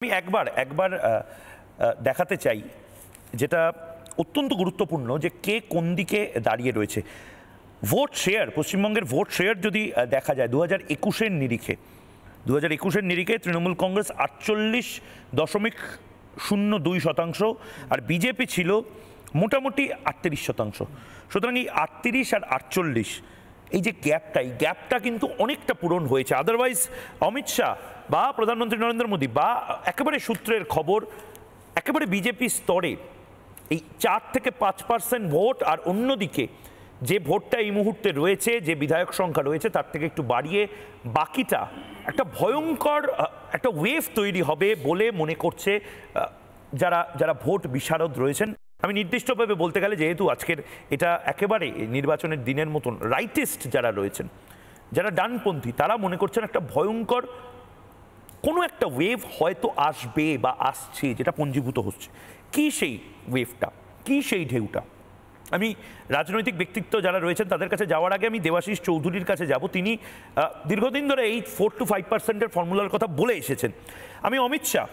আমি একবার একবার দেখাতে চাই যেটা অত্যন্ত গুরুত্বপূর্ণ যে কে কোন দিকে দাঁড়িয়ে রয়েছে। ভোট শেয়ার, পশ্চিমবঙ্গের ভোট শেয়ার যদি দেখা যায় 2021-এর নিরিখে তৃণমূল কংগ্রেস 48.02%, আর বিজেপি ছিল মোটামুটি 38%। সুতরাং এই 38 আর 48 এই যে গ্যাপটা কিন্তু অনেকটা পূরণ হয়েছে। আদারওয়াইজ অমিত শাহ বা প্রধানমন্ত্রী নরেন্দ্র মোদী বা একেবারে সূত্রের খবর একেবারে বিজেপি স্তরে এই 4 থেকে 5% ভোট, আর অন্যদিকে যে ভোটটা এই মুহূর্তে রয়েছে, যে বিধায়ক সংখ্যা রয়েছে তার থেকে একটু বাড়িয়ে বাকিটা একটা ভয়ঙ্কর একটা ওয়েভ তৈরি হবে বলে মনে করছে যারা ভোট বিশারদ রয়েছেন। আমি নির্দিষ্টভাবে বলতে গেলে, যেহেতু আজকের এটা একেবারে নির্বাচনের দিনের মতন, রাইটিস্ট যারা রয়েছেন, যারা ডানপন্থী, তারা মনে করছেন একটা ভয়ঙ্কর কোনো একটা ওয়েভ হয়তো আসবে বা আসছে, যেটা পঞ্জীভূত হচ্ছে। কি সেই ওয়েভটা, কি সেই ঢেউটা? আমি রাজনৈতিক ব্যক্তিত্ব যারা রয়েছেন তাদের কাছে যাওয়ার আগে আমি দেবাশিস চৌধুরীর কাছে যাব। তিনি দীর্ঘদিন ধরে এই 4 to 5%-এর ফর্মুলার কথা বলে এসেছেন। আমি অমিত শাহ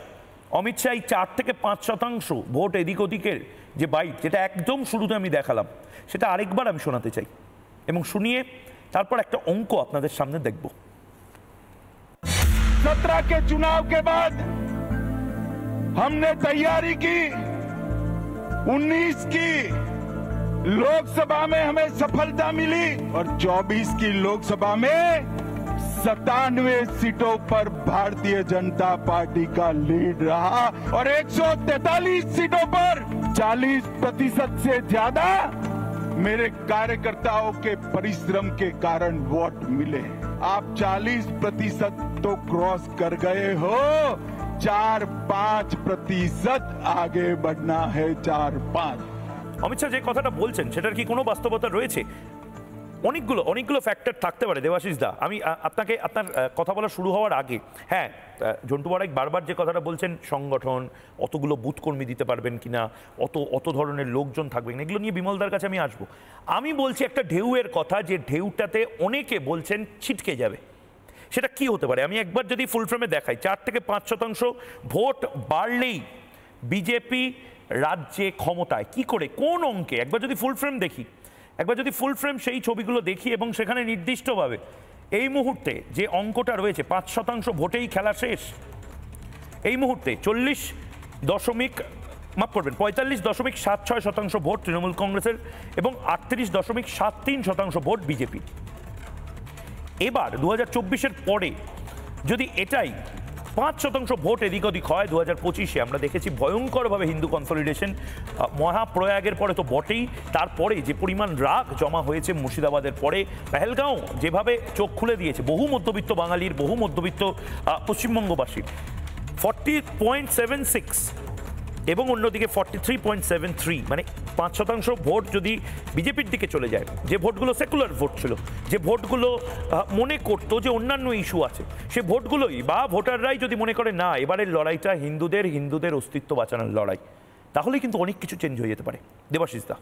এই 4 থেকে 5% ভোট এদিক ওদিকের যে বাইট, যেটা একদম শুরুতে আমি দেখালাম, সেটা আরেকবার আমি শোনাতে চাই এবং শুনিয়ে তারপর একটা অঙ্ক আপনাদের সামনে দেখব। 17 के चुनाव के बाद हमने तैयारी की, 19 की लोकसभा में हमें सफलता मिली और 24 की लोकसभा में 97 सीटों पर भारतीय जनता पार्टी का लीड रहा और 143 सीटों पर 40% से ज्यादा मेरे कार्यकर्ताओं के परिश्रम के कारण वोट मिले। आप 40% तो क्रॉस कर गए हो, 4-5% आगे बढ़ना है। 4-5 অমিত শাহ যে কথাটা বলছেন সেটার কি কোনো বাস্তবতা রয়েছে? অনেকগুলো ফ্যাক্টর থাকতে পারে দেবাশিস দা। আমি আপনাকে আপনার কথা বলা শুরু হওয়ার আগে, হ্যাঁ, ঝন্টু বড়াইক বারবার যে কথাটা বলছেন, সংগঠন, অতগুলো বুথ কর্মী দিতে পারবেন কিনা, অত ধরনের লোকজন থাকবেন, এগুলো নিয়ে বিমলদার কাছে আমি আসবো। আমি বলছি একটা ঢেউয়ের কথা, যে ঢেউটাতে অনেকে বলছেন ছিটকে যাবে। সেটা কি হতে পারে? আমি একবার যদি ফুল ফ্রেমে দেখাই, 4 থেকে 5% ভোট বাড়লেই বিজেপি রাজ্যে ক্ষমতায়, কি করে, কোন অঙ্কে? একবার যদি ফুল ফ্রেম দেখি, সেই ছবিগুলো দেখি এবং সেখানে নির্দিষ্টভাবে এই মুহূর্তে যে অঙ্কটা রয়েছে 5% ভোটেই খেলা শেষ। এই মুহূর্তে 45.76% ভোট তৃণমূল কংগ্রেসের এবং 38.73% ভোট বিজেপি। এবার 2024-এর পরে যদি এটাই 5% ভোট এদিক ওদিক হয়, 2025-এ আমরা দেখেছি ভয়ঙ্করভাবে হিন্দু কনসলিডেশন, মহাপ্রয়াগের পরে তো বটেই, তারপরে যে পরিমাণ রাগ জমা হয়েছে মুর্শিদাবাদের পরে, পেহেলগাঁও যেভাবে চোখ খুলে দিয়েছে বহু মধ্যবিত্ত বাঙালির, বহু মধ্যবিত্ত পশ্চিমবঙ্গবাসীর, 40.76 এবং অন্যদিকে 43.73, মানে 5% ভোট যদি বিজেপির দিকে চলে যায়, যে ভোটগুলো সেকুলার ভোট ছিল, যে ভোটগুলো মনে করতো যে অন্যান্য ইস্যু আছে, সে ভোটগুলোই বা ভোটাররাই যদি মনে করে না এবারের লড়াইটা হিন্দুদের অস্তিত্ব বাঁচানোর লড়াই, তাহলে কিন্তু অনেক কিছু চেঞ্জ হয়ে যেতে পারে। দেবাশিস দা,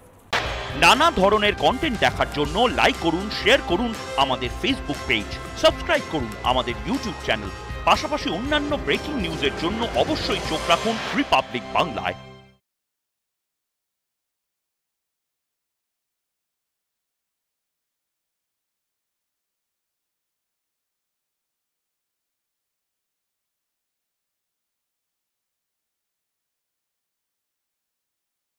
নানা ধরনের কন্টেন্ট দেখার জন্য লাইক করুন, শেয়ার করুন আমাদের ফেসবুক পেজ, সাবস্ক্রাইব করুন আমাদের ইউটিউব চ্যানেল। পাশাপাশি অন্যান্য ব্রেকিং নিউজের জন্য অবশ্যই চোখ রাখুন রিপাবলিক বাংলায়।